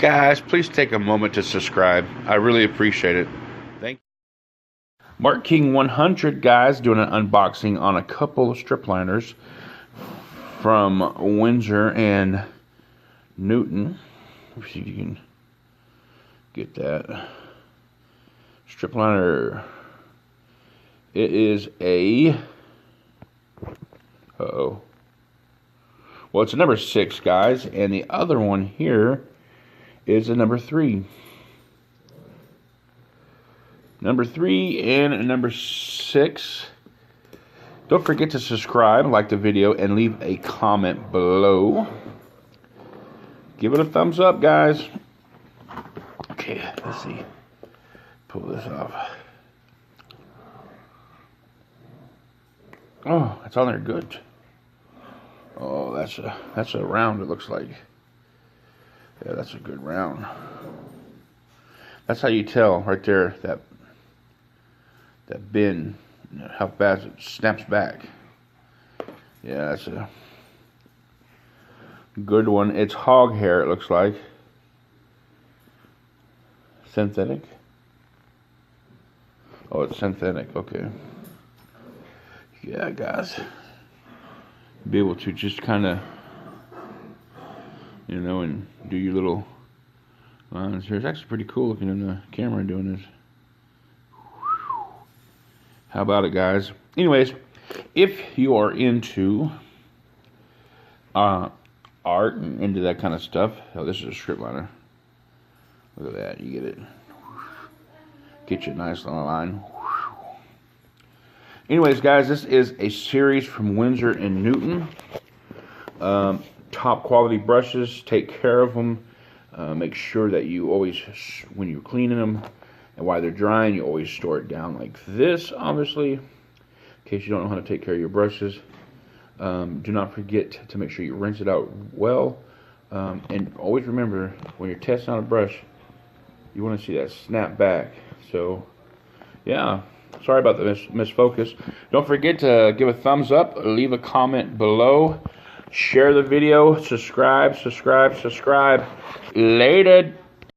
Guys, please take a moment to subscribe. I really appreciate it. Thank you. Mark King 100, guys, doing an unboxing on a couple of strip liners from Winsor and Newton. Let's see if you can get that. Strip liner. It is a... Uh-oh. Well, it's a number 6, guys, and the other one here is a number 3. Number 3 and a number 6. Don't forget to subscribe, like the video, and leave a comment below. Give it a thumbs up, guys. Okay, let's see. Pull this off. Oh, it's on there good. Oh, that's a round, it looks like. Yeah, that's a good round. That's how you tell right there that bin, how fast it snaps back. Yeah, that's a good one. It's hog hair, it looks like. Synthetic. Oh, it's synthetic. Okay. Yeah, guys. Be able to just kind of, you know, and do your little lines here. It's actually pretty cool looking in the camera doing this. How about it, guys? Anyways, if you are into art and into that kind of stuff, oh, this is a strip liner. Look at that, you get it. Get you a nice little line. Anyways, guys, this is a series from Winsor and Newton. Top quality brushes. Take care of them. Make sure that you always, when you're cleaning them and while they're drying, you always store it down like this, obviously, in case you don't know how to take care of your brushes. Do not forget to make sure you rinse it out well. And always remember, when you're testing out a brush, you want to see that snap back. So, yeah. Sorry about the misfocus. Don't forget to give a thumbs up, leave a comment below, share the video, subscribe. Later.